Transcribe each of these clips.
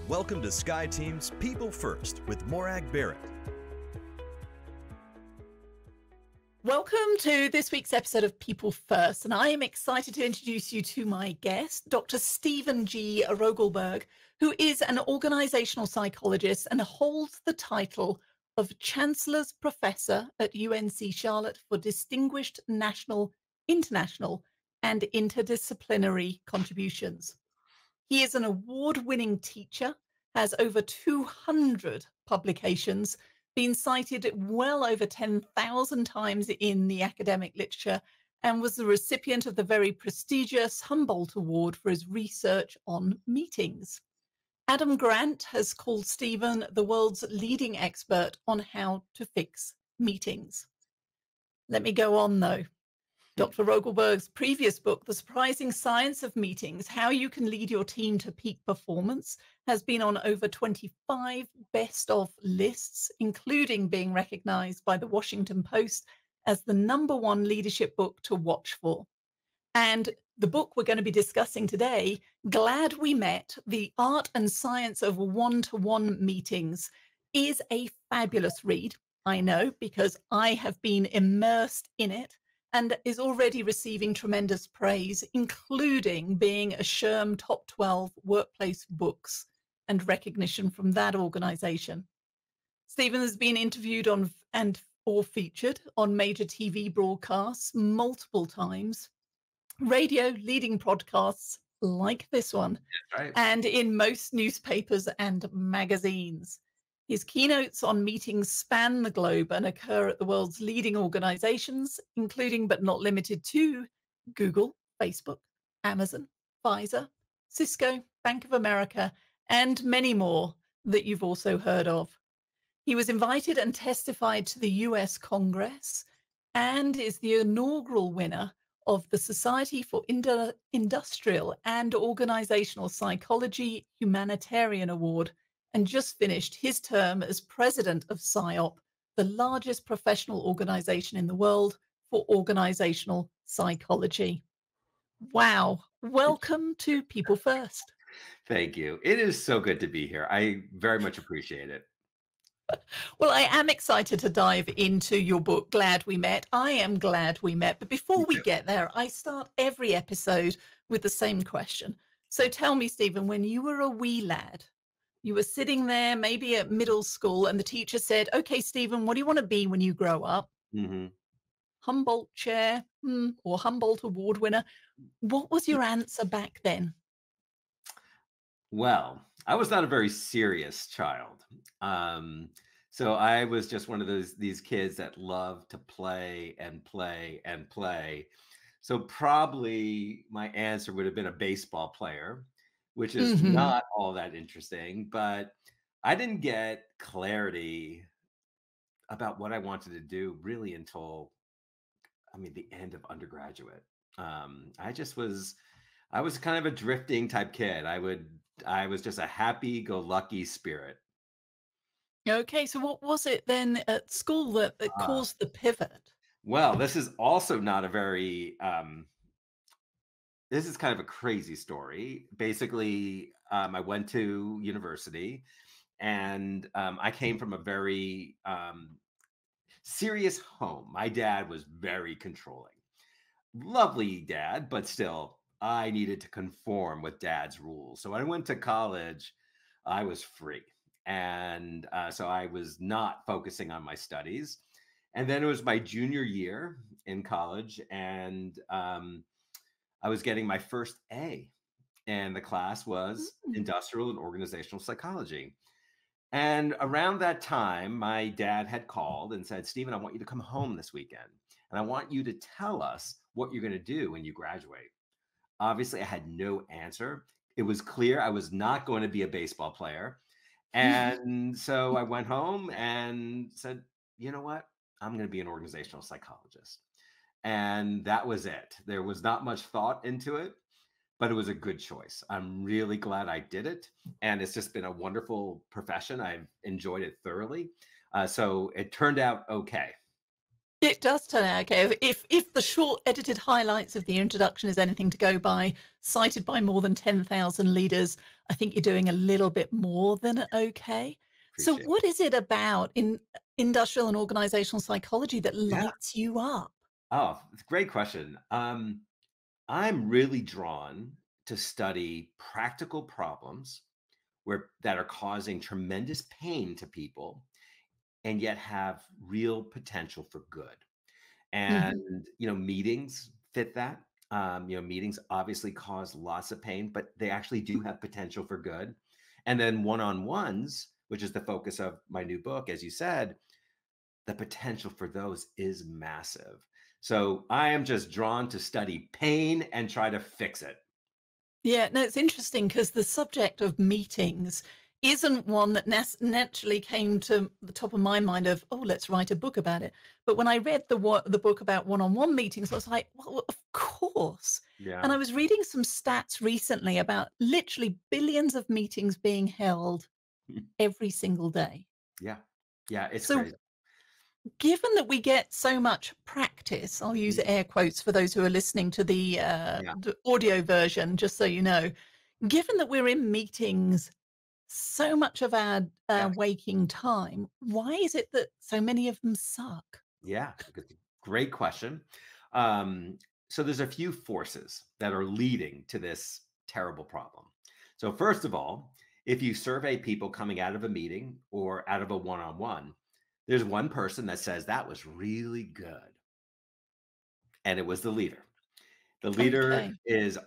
Welcome to SkyeTeam's People First with Morag Barrett. Welcome to this week's episode of People First, and I am excited to introduce you to my guest, Dr. Stephen G. Rogelberg, who is an organizational psychologist and holds the title of Chancellor's Professor at UNC Charlotte for Distinguished National, International, and Interdisciplinary Contributions. He is an award-winning teacher, has over 200 publications, been cited well over 10,000 times in the academic literature, and was the recipient of the very prestigious Humboldt Award for his research on meetings. Adam Grant has called Stephen the world's leading expert on how to fix meetings. Let me go on, though. Dr. Rogelberg's previous book, The Surprising Science of Meetings, How You Can Lead Your Team to Peak Performance, has been on over 25 best-of lists, including being recognized by the Washington Post as the #1 leadership book to watch for. And the book we're going to be discussing today, Glad We Met, The Art and Science of One-to-One Meetings, is a fabulous read, I know, because I have been immersed in it, and is already receiving tremendous praise, including being a SHRM Top 12 Workplace Books and recognition from that organization. Stephen has been interviewed on or featured on major TV broadcasts multiple times, radio leading podcasts like this one, Right. and in most newspapers and magazines. His keynotes on meetings span the globe and occur at the world's leading organizations, including but not limited to Google, Facebook, Amazon, Pfizer, Cisco, Bank of America, and many more that you've also heard of. He was invited and testified to the US Congress and is the inaugural winner of the Society for Industrial and Organizational Psychology Humanitarian Award, and just finished his term as president of PSYOP, the largest professional organization in the world for organizational psychology. Wow. Welcome to People First. Thank you. It is so good to be here. I very much appreciate it. Well, I am excited to dive into your book, Glad We Met. I am glad we met. But before we get there, I start every episode with the same question. So tell me, Stephen, when you were a wee lad, you were sitting there maybe at middle school and the teacher said, okay, Stephen, what do you want to be when you grow up? Mm-hmm. Humboldt chair or Humboldt Award winner. What was your answer back then? Well, I was not a very serious child. So I was just one of these kids that loved to play and play and play. So probably my answer would have been a baseball player, which is not all that interesting, but I didn't get clarity about what I wanted to do really until, the end of undergraduate. I was kind of a drifting type kid. I was just a happy-go-lucky spirit. Okay, so what was it then at school that caused the pivot? Well, this is also not a very this is kind of a crazy story. Basically, I went to university and I came from a very serious home. My dad was very controlling. Lovely dad, but still, I needed to conform with dad's rules. So when I went to college, I was free. And so I was not focusing on my studies. And then it was my junior year in college, and I was getting my first A. And the class was industrial and organizational psychology. And around that time, my dad had called and said, Stephen, I want you to come home this weekend. And I want you to tell us what you're going to do when you graduate. Obviously, I had no answer. It was clear I was not going to be a baseball player. And so I went home and said, you know what? I'm going to be an organizational psychologist. And that was it. There was not much thought into it, but it was a good choice. I'm really glad I did it. And it's just been a wonderful profession. I've enjoyed it thoroughly. So it turned out okay. It does turn out okay. If the short edited highlights of the introduction is anything to go by, cited by more than 10,000 leaders, I think you're doing a little bit more than okay. So Appreciate what is it about in industrial and organizational psychology that it. Yeah. lights you up? Oh, it's a great question. I'm really drawn to study practical problems where that are causing tremendous pain to people and yet have real potential for good. Mhm. And meetings fit that. Meetings obviously cause lots of pain, but they actually do have potential for good. And then one-on-ones, which is the focus of my new book, as you said, the potential for those is massive. So I am just drawn to study pain and try to fix it. Yeah, no, it's interesting because the subject of meetings isn't one that naturally came to the top of my mind of, oh, let's write a book about it. But when I read the book about one-on-one meetings, I was like, well, of course. And Yeah. I was reading some stats recently about literally billions of meetings being held every single day. Yeah. Yeah. It's So crazy. given that we get so much practice, I'll use Mhm. air quotes for those who are listening to Yeah. the audio version, just so you know, given that we're in meetings so much of our Yeah. waking time, why is it that so many of them suck? Yeah. Great question. Um, so there's a few forces that are leading to this terrible problem. So first of all, if you survey people coming out of a meeting or out of a one-on-one, there's one person that says that was really good, and it was the leader. The leader Okay. is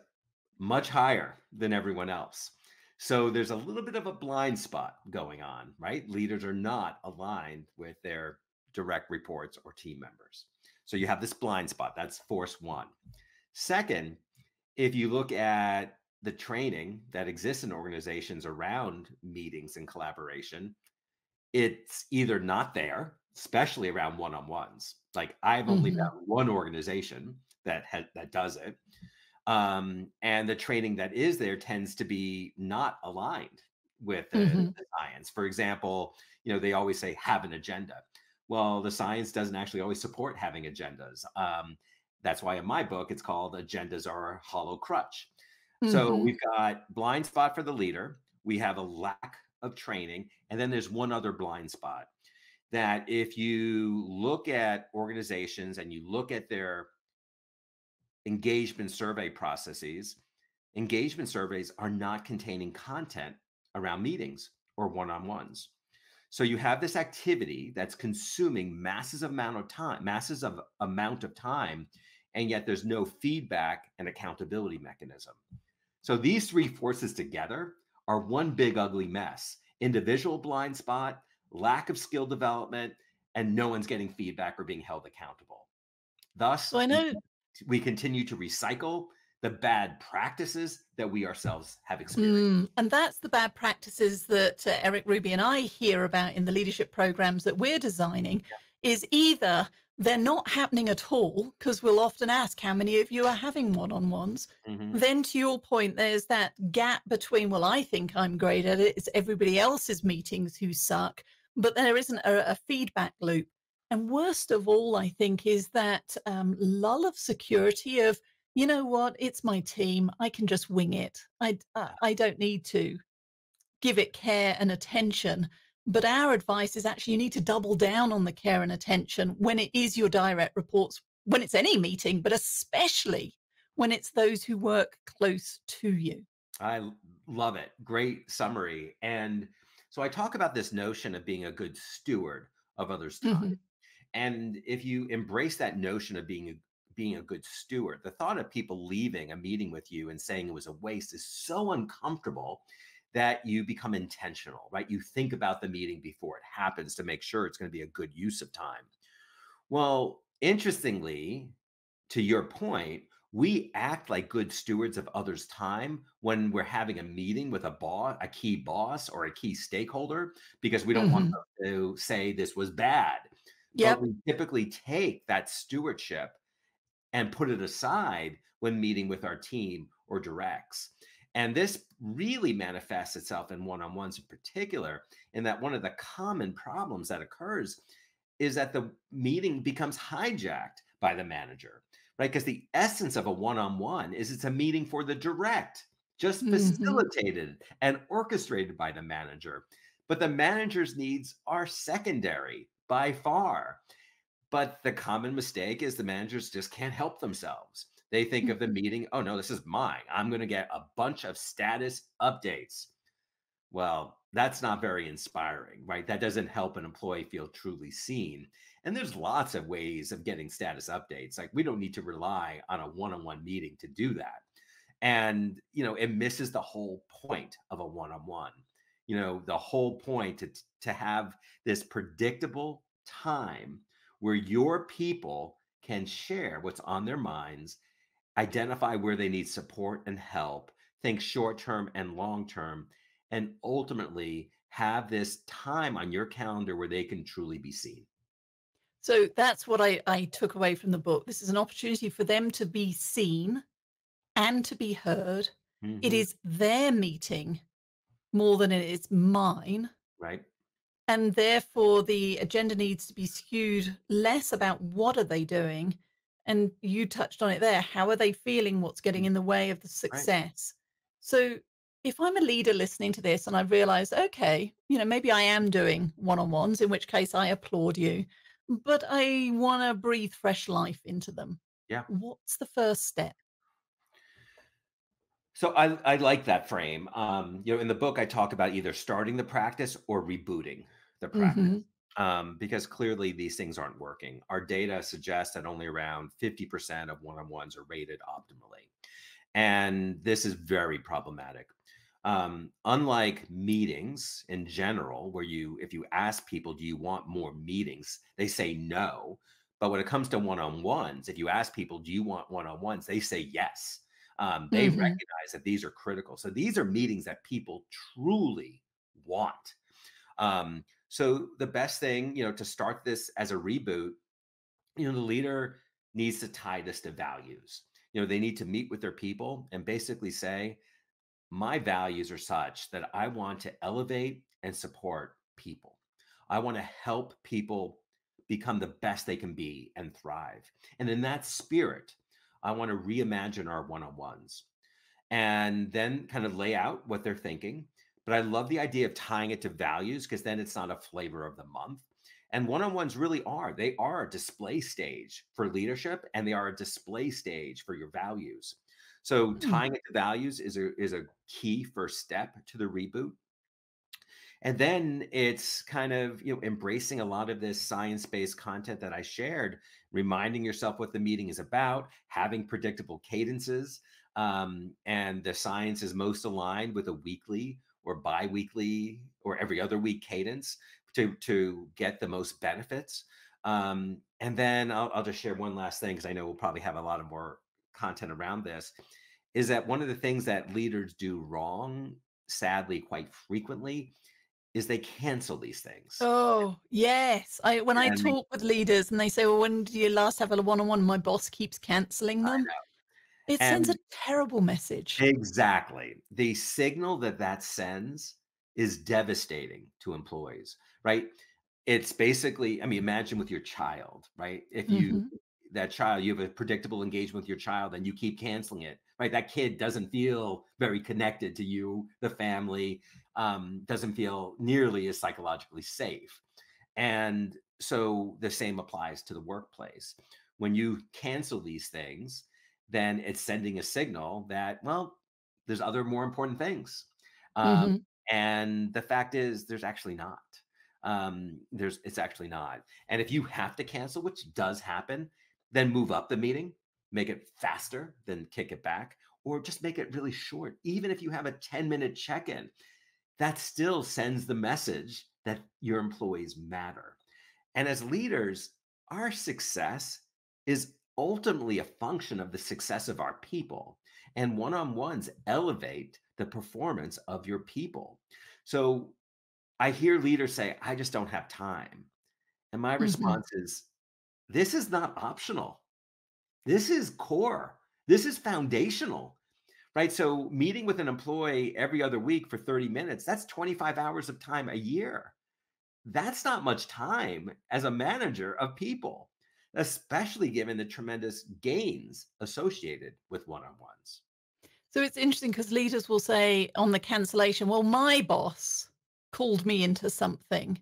much higher than everyone else. So there's a little bit of a blind spot going on, right? Leaders are not aligned with their direct reports or team members. So you have this blind spot. That's force one. Second, if you look at the training that exists in organizations around meetings and collaboration, it's either not there, especially around one-on-ones. Like I've only Mhm. found one organization that does it, and the training that is there tends to be not aligned with Mhm. the science. For example, they always say have an agenda. Well, the science doesn't actually always support having agendas. That's why in my book it's called "Agendas Are a Hollow Crutch." So Mhm. we've got blind spot for the leader. We have a lack of training, and then there's one other blind spot that if you look at organizations and you look at their engagement survey processes, engagement surveys are not containing content around meetings or one-on-ones. So you have this activity that's consuming masses of amount of time, and yet there's no feedback and accountability mechanism. So these three forces together are one big ugly mess. Individual blind spot, lack of skill development, and no one's getting feedback or being held accountable. Thus, So I know we continue to recycle the bad practices that we ourselves have experienced. and that's the bad practices that Eric Ruby and I hear about in the leadership programs that we're designing is either they're not happening at all, because we'll often ask how many of you are having one-on-ones. Mhm. Then to your point, there's that gap between, well, I think I'm great at it, it's everybody else's meetings who suck, but there isn't a feedback loop. And worst of all, I think, is that lull of security of, you know what? It's my team. I can just wing it. I don't need to give it care and attention. But our advice is actually you need to double down on the care and attention when it is your direct reports, when it's any meeting, but especially when it's those who work close to you. Love it. Great summary. And so I talk about this notion of being a good steward of others' time. Mhm. And if you embrace that notion of being a good steward, the thought of people leaving a meeting with you and saying it was a waste is so uncomfortable that you become intentional, right? You think about the meeting before it happens to make sure it's going to be a good use of time. Well, interestingly, to your point, we act like good stewards of others' time when we're having a meeting with a key boss or a key stakeholder, because we don't want Mhm. them to say this was bad. But Yep. we typically take that stewardship and put it aside when meeting with our team or directs. And this really manifests itself in one-on-ones in particular, in that one of the common problems that occurs is that the meeting becomes hijacked by the manager, right? Because the essence of a one-on-one is it's a meeting for the direct, just Hmm. facilitated and orchestrated by the manager. But the manager's needs are secondary by far. But the common mistake is the managers just can't help themselves. They think of the meeting, oh no, this is mine. I'm going to get a bunch of status updates. Well, that's not very inspiring, right? That doesn't help an employee feel truly seen. And there's lots of ways of getting status updates. Like we don't need to rely on a one-on-one meeting to do that. And, it misses the whole point of a one-on-one. The whole point to have this predictable time where your people can share what's on their minds, identify where they need support and help, think short term and long term, and ultimately have this time on your calendar where they can truly be seen. So that's what I took away from the book. This is an opportunity for them to be seen and to be heard. It Hmm. is their meeting more than it is mine. Right. And therefore, the agenda needs to be skewed less about what are they doing. And you touched on it there. How are they feeling? What's getting Mm. in the way of the Right. success? So if I'm a leader listening to this and I realize, okay, maybe I am doing one-on-ones, in which case I applaud you, but I want to breathe fresh life into them. Yeah. What's the first step? So I like that frame. In the book, I talk about either starting the practice or rebooting the practice. Hmm. Because clearly these things aren't working. Our data suggests that only around 50% of one-on-ones are rated optimally. And this is very problematic. Unlike meetings in general, where if you ask people, do you want more meetings? They say no. But when it comes to one-on-ones, if you ask people, do you want one-on-ones? They say yes. They Hmm. recognize that these are critical. So these are meetings that people truly want. So the best thing, to start this as a reboot, the leader needs to tie this to values. They need to meet with their people and basically say, my values are such that I want to elevate and support people. I want to help people become the best they can be and thrive. And in that spirit, I want to reimagine our one-on-ones and then kind of lay out what they're thinking. But I love the idea of tying it to values because then it's not a flavor of the month. And one-on-ones really they are a display stage for leadership and they are a display stage for your values. So tying it to values is a key first step to the reboot. And then it's kind of, embracing a lot of this science-based content that I shared, reminding yourself what the meeting is about, having predictable cadences. And the science is most aligned with a weekly or bi-weekly or every other week cadence to get the most benefits. And then I'll just share one last thing because I know we'll probably have a lot of more content around this, is that one of the things that leaders do wrong, sadly, quite frequently, is they cancel these things. Oh, yes. When I And they talk with leaders and they say, "Well, when did you last have a one-on-one?" My boss keeps canceling them. It sends a and terrible message. exactly. The signal that that sends is devastating to employees, right? It's basically, I mean, imagine with your child, right? If you Mhm. that child, you have a predictable engagement with your child and you keep canceling it, right? That kid doesn't feel very connected to you, the family, doesn't feel nearly as psychologically safe. And so the same applies to the workplace. When you cancel these things, then it's sending a signal that, well, there's other more important things. Um, Mhm. and the fact is, there's actually not. It's actually not. And if you have to cancel, which does happen, then move up the meeting, make it faster, then kick it back, or just make it really short. Even if you have a 10-minute check in, that still sends the message that your employees matter. And as leaders, our success is ultimately a function of the success of our people. And one-on-ones elevate the performance of your people. So I hear leaders say, I just don't have time. And my Mhm. response is, this is not optional. This is core. This is foundational, right? So meeting with an employee every other week for 30 minutes, that's 25 hours of time a year. That's not much time as a manager of people, especially given the tremendous gains associated with one-on-ones. So it's interesting because leaders will say on the cancellation, well, my boss called me into something.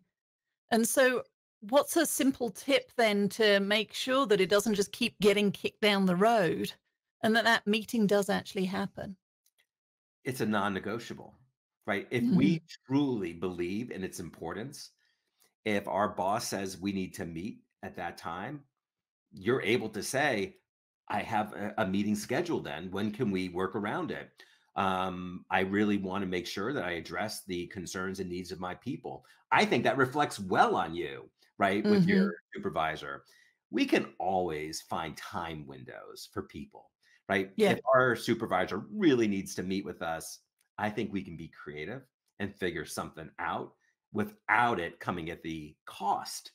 And so, what's a simple tip then to make sure that it doesn't just keep getting kicked down the road and that that meeting does actually happen? It's a non-negotiable, right? If Mhm. we truly believe in its importance, if our boss says we need to meet at that time, you're able to say, I have a meeting scheduled then. When can we work around it? I really want to make sure that I address the concerns and needs of my people. I think that reflects well on you, right? With your Mhm. supervisor. We can always find time windows for people, right? Yeah. If our supervisor really needs to meet with us, I think we can be creative and figure something out without it coming at the cost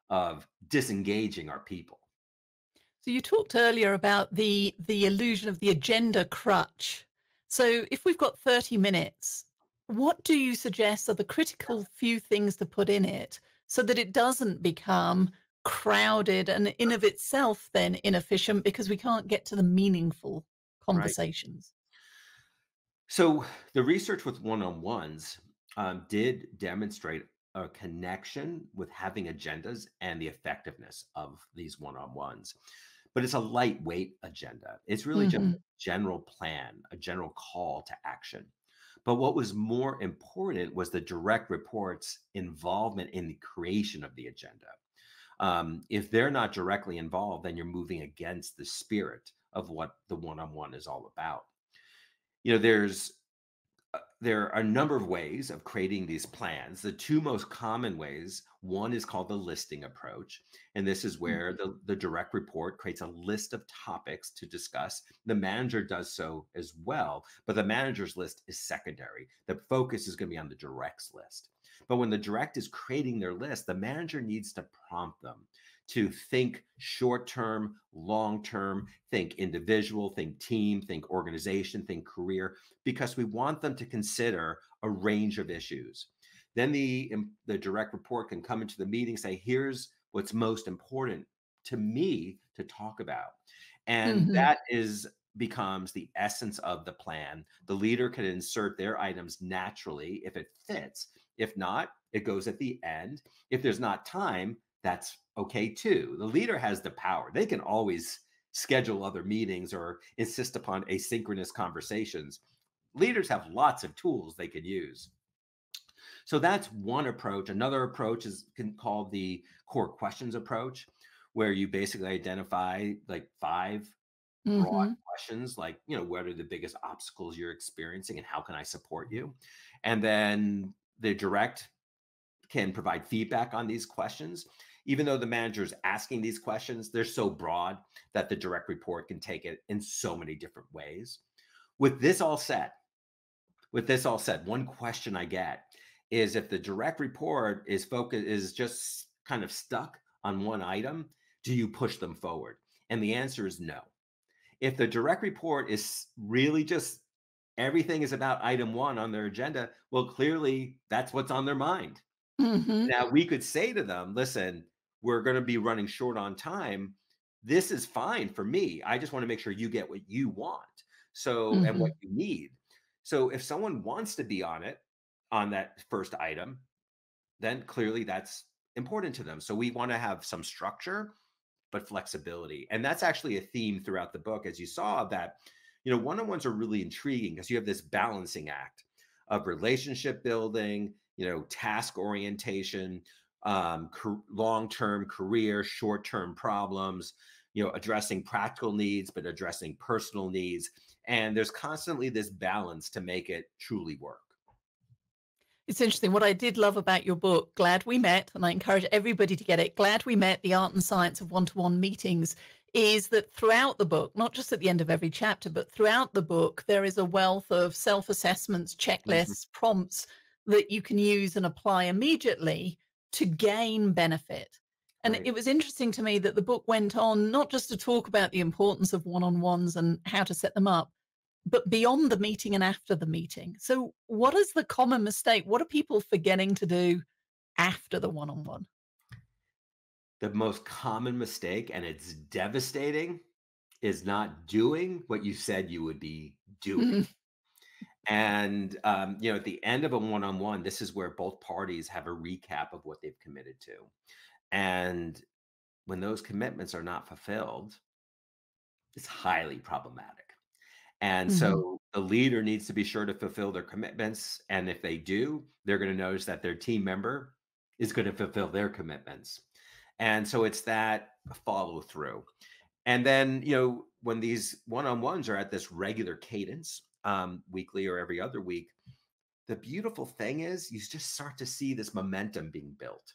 of disengaging our people. So you talked earlier about the illusion of the agenda crutch. So if we've got 30 minutes, what do you suggest are the critical few things to put in it so that it doesn't become crowded and in of itself then inefficient because we can't get to the meaningful Right. conversations? So the research with one-on-ones did demonstrate a connection with having agendas and the effectiveness of these one-on-ones. But it's a lightweight agenda. It's really just a Mhm. general plan, a general call to action. But what was more important was the direct reports' involvement in the creation of the agenda. If they're not directly involved, then you're moving against the spirit of what the one-on-one is all about. You know, there are a number of ways of creating these plans. The two most common ways, one is called the listing approach. And this is where Mhm. the direct report creates a list of topics to discuss. The manager does so as well, but the manager's list is secondary. The focus is going to be on the direct's list. But when the direct is creating their list, the manager needs to prompt them to think short term, long term, think individual, think team, think organization, think career, because we want them to consider a range of issues. Then the direct report can come into the meeting, say, here's what's most important to me to talk about. And Mhm. that is becomes the essence of the plan. The leader can insert their items naturally if it fits. If not, it goes at the end. If there's not time, that's okay too. The leader has the power. They can always schedule other meetings or insist upon asynchronous conversations. Leaders have lots of tools they can use. So that's one approach. Another approach is called the core questions approach, where you basically identify like five broad Mhm. questions, like, what are the biggest obstacles you're experiencing and how can I support you? And then the direct can provide feedback on these questions. Even though the manager is asking these questions, they're so broad that the direct report can take it in so many different ways. With this all said, one question I get is if the direct report is just kind of stuck on one item, do you push them forward? And the answer is no. If the direct report is really just everything is about item one on their agenda, well, clearly that's what's on their mind. Mhm. Now, we could say to them, listen, we're going to be running short on time. This is fine for me. I just want to make sure you get what you want. So, and what Mhm. you need. So, if someone wants to be on it, on that first item, then clearly that's important to them. So, we want to have some structure, but flexibility. And that's actually a theme throughout the book, as you saw that, one-on-ones are really intriguing because you have this balancing act of relationship building, task orientation, long-term career, short-term problems, addressing practical needs, but addressing personal needs. And there's constantly this balance to make it truly work. It's interesting. What I did love about your book, Glad We Met, and I encourage everybody to get it, Glad We Met, The Art and Science of One-to-One Meetings, is that throughout the book, not just at the end of every chapter, but throughout the book, there is a wealth of self-assessments, Mhm. checklists, prompts that you can use and apply immediately to gain benefit. And Right. it was interesting to me that the book went on not just to talk about the importance of one-on-ones and how to set them up, but beyond the meeting and after the meeting. So what is the common mistake? What are people forgetting to do after the one-on-one? The most common mistake, and it's devastating, is not doing what you said you would be doing. Mm, And at the end of a one-on-one, this is where both parties have a recap of what they've committed to. And when those commitments are not fulfilled, it's highly problematic. And mhm, so the leader needs to be sure to fulfill their commitments. And if they do, they're going to notice that their team member is going to fulfill their commitments. And so it's that follow through. And then, when these one on ones are at this regular cadence, weekly or every other week, the beautiful thing is you just start to see this momentum being built.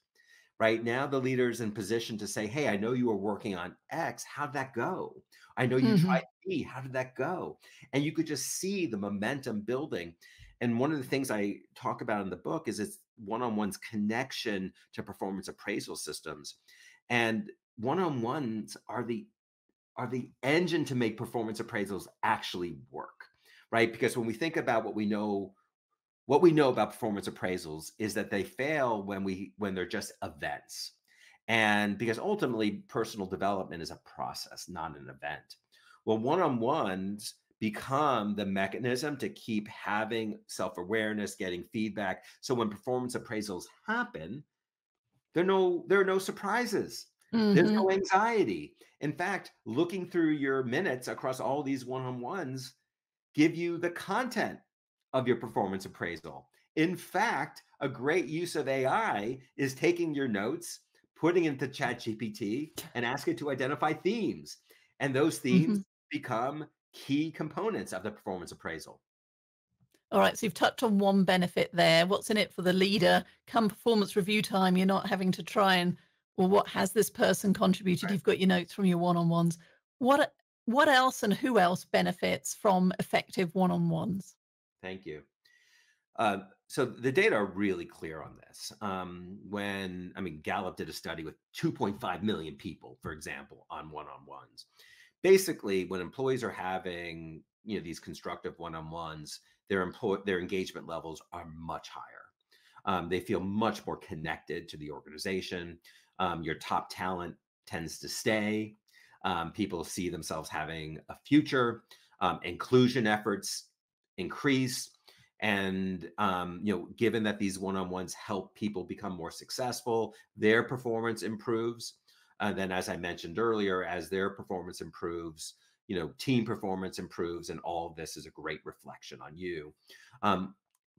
Right now, the leader's in position to say, "Hey, I know you were working on X. How'd that go? I know you mhm, tried B. How did that go?" And you could just see the momentum building. And one of the things I talk about in the book is it's one-on-one's connection to performance appraisal systems. And one-on-ones are the engine to make performance appraisals actually work, right? Because when we think about what we know about performance appraisals is that they fail when they're just events. And because ultimately personal development is a process, not an event. Well, one-on-ones become the mechanism to keep having self-awareness, getting feedback. So when performance appraisals happen, there are no surprises. There's mhm. no anxiety. In fact, looking through your minutes across all these one-on-ones give you the content of your performance appraisal. In fact, a great use of AI is taking your notes, putting it into ChatGPT, and ask it to identify themes. And those themes Mhm. become key components of the performance appraisal. All right, so you've touched on one benefit there. What's in it for the leader? Come performance review time, you're not having to try and, well, what has this person contributed? You've got your notes from your one-on-ones. What what else and who else benefits from effective one-on-ones? Thank you. So the data are really clear on this. Gallup did a study with 2.5 million people, for example, on one-on-ones. Basically, when employees are having these constructive one-on-ones, their engagement levels are much higher. They feel much more connected to the organization. Your top talent tends to stay. People see themselves having a future. Inclusion efforts increase. And given that these one-on-ones help people become more successful, their performance improves. Then, as I mentioned earlier, as their performance improves, team performance improves, and all of this is a great reflection on you.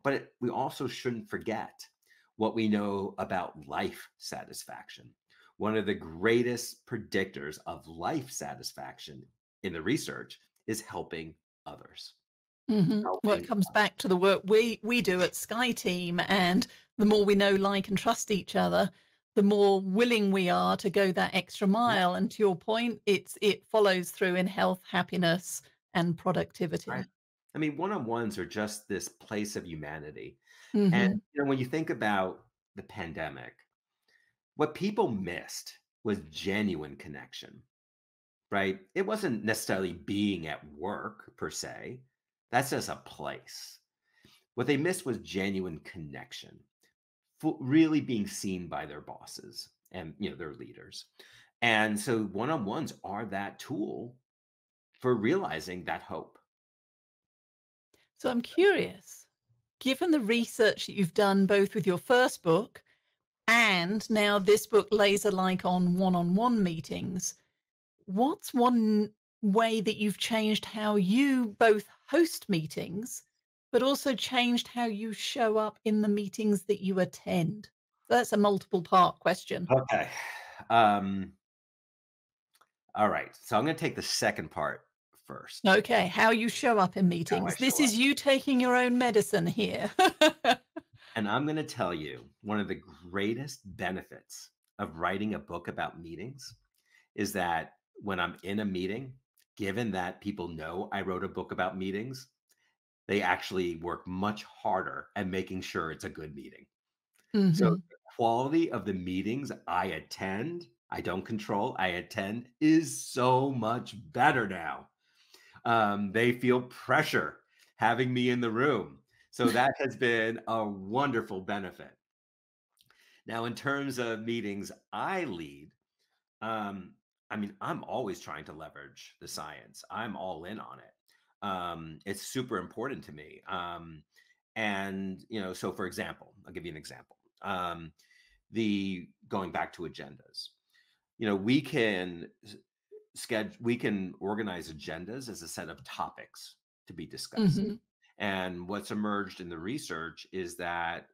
But we also shouldn't forget what we know about life satisfaction. One of the greatest predictors of life satisfaction in the research is helping others. Well, it Helping. comes back to the work we do at Sky Team, and the more we know, like, and trust each other, the more willing we are to go that extra Yeah, mile. And to your point, it follows through in health, happiness, and right. productivity. One-on-ones are just this place of humanity. And Hmm. when you think about the pandemic, what people missed was genuine connection, right? It wasn't necessarily being at work per se. That's just a place. What they missed was genuine connection, really being seen by their bosses and their leaders. And so one-on-ones are that tool for realizing that hope. So I'm curious, given the research that you've done both with your first book and now this book, Laser Like on meetings, what's one way that you've changed how you both host meetings, but also changed how you show up in the meetings that you attend? That's a multiple part question. Okay. Um, all right. So I'm going to take the second part first. Okay, how you show up in How I meetings. This show up. is you taking your own medicine here. And I'm going to tell you one of the greatest benefits of writing a book about meetings is that when I'm in a meeting, given that people know I wrote a book about meetings, they actually work much harder at making sure it's a good meeting. So Hmm. the quality of the meetings I don't control, I attend is so much better now. They feel pressure having me in the room. So that has been a wonderful benefit. Now, in terms of meetings I lead, I mean, I'm always trying to leverage the science. I'm all in on it. It's super important to me. And so for example, I'll give you an example. The going back to agendas. We can schedule, we can organize agendas as a set of topics to be discussed. Hmm. And what's emerged in the research is that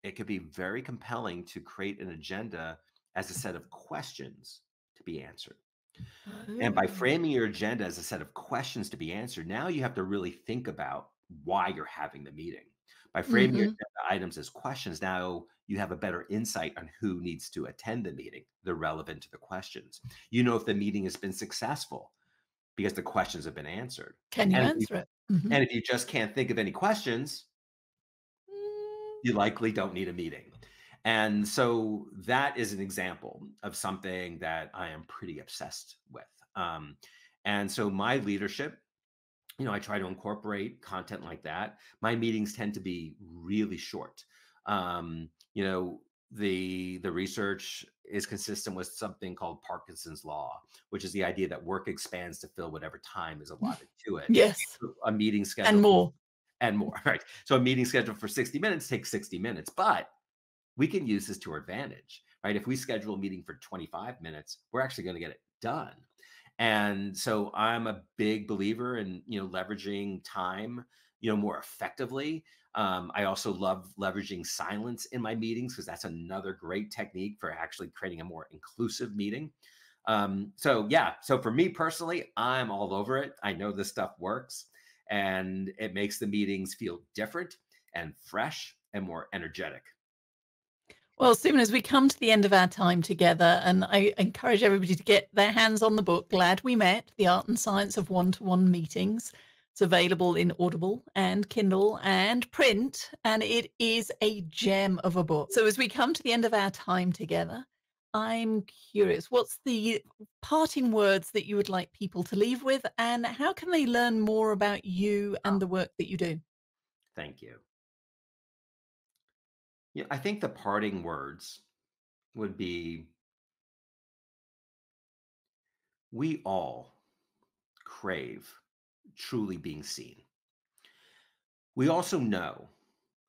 it could be very compelling to create an agenda as a set of questions to be answered. And by Oh. framing your agenda as a set of questions to be answered, now you have to really think about why you're having the meeting. By framing your Hmm. agenda items as questions, now you have a better insight on who needs to attend the meeting. They're relevant to the questions. You know if the meeting has been successful because the questions have been answered. Can you And answer it? Hmm. and if you just can't think of any questions, you likely don't need a meeting. And so that is an example of something that I am pretty obsessed with. And so my leadership, I try to incorporate content like that. My meetings tend to be really short. Um, you know, the research is consistent with something called Parkinson's law, which is the idea that work expands to fill whatever time is allotted to it. Yes, A meeting and scheduled more. and more, right? So a meeting scheduled for 60 minutes takes 60 minutes, but we can use this to our advantage, right? If we schedule a meeting for 25 minutes, we're actually going to get it done. And so I'm a big believer in, leveraging time, more effectively. I also love leveraging silence in my meetings because that's another great technique for actually creating a more inclusive meeting. So yeah, so for me personally, I'm all over it. I know this stuff works and it makes the meetings feel different and fresh and more energetic. Well, Stephen, as we come to the end of our time together, and I encourage everybody to get their hands on the book, Glad We Met, The Art and Science of One-to-One Meetings. It's available in Audible and Kindle and print, and it is a gem of a book. So as we come to the end of our time together, I'm curious, what's the parting words that you would like people to leave with, and how can they learn more about you and the work that you do? Thank you. Yeah, I think the parting words would be we all crave truly being seen. We also know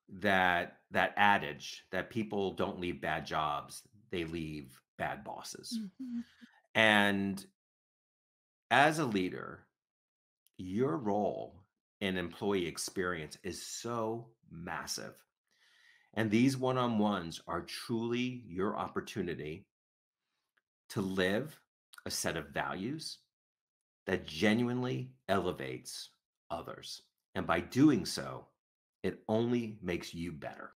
that that adage that people don't leave bad jobs, they leave bad bosses. Mhm. And as a leader, your role in employee experience is so massive. And these one on ones are truly your opportunity to live a set of values that genuinely elevates others. And by doing so, it only makes you better.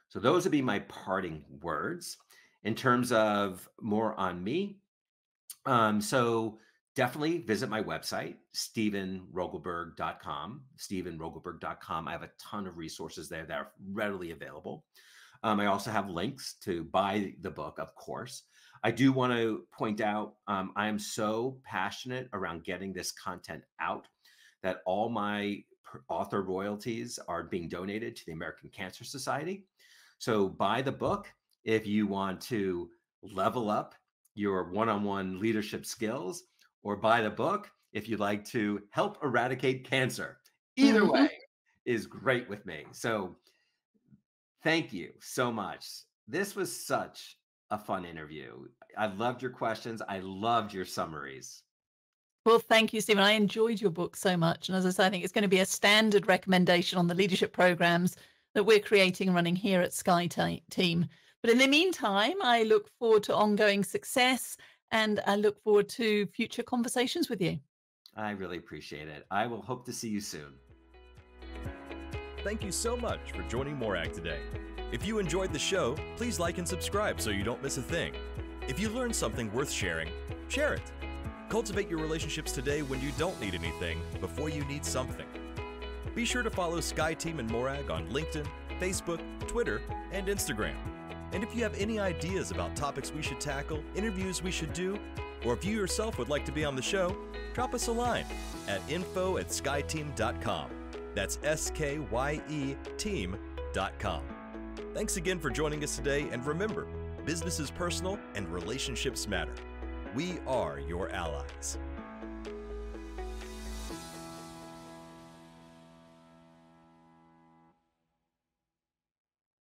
So, those would be my parting words in terms of more on me. So definitely visit my website, stephenrogelberg.com, stephenrogelberg.com. I have a ton of resources there that are readily available. I also have links to buy the book, of course. I do want to point out I am so passionate around getting this content out that all my author royalties are being donated to the American Cancer Society. So buy the book if you want to level up your one-on-one leadership skills, or buy the book if you'd like to help eradicate cancer. Either Mhm. way is great with me. So thank you so much. This was such a fun interview. I loved your questions. I loved your summaries. Well, thank you, Stephen. I enjoyed your book so much. And as I say, I think it's going to be a standard recommendation on the leadership programs that we're creating and running here at Team. But in the meantime, I look forward to ongoing success and I look forward to future conversations with you. I really appreciate it. I will hope to see you soon. Thank you so much for joining Morag today. If you enjoyed the show, please like and subscribe so you don't miss a thing. If you learned something worth sharing, share it. Cultivate your relationships today when you don't need anything before you need something. Be sure to follow SkyeTeam and Morag on LinkedIn, Facebook, Twitter, and Instagram. And if you have any ideas about topics we should tackle, interviews we should do, or if you yourself would like to be on the show, drop us a line at info@skyeteam.com. That's SKYE team.com. Thanks again for joining us today, and remember, business is personal and relationships matter. We are your allies.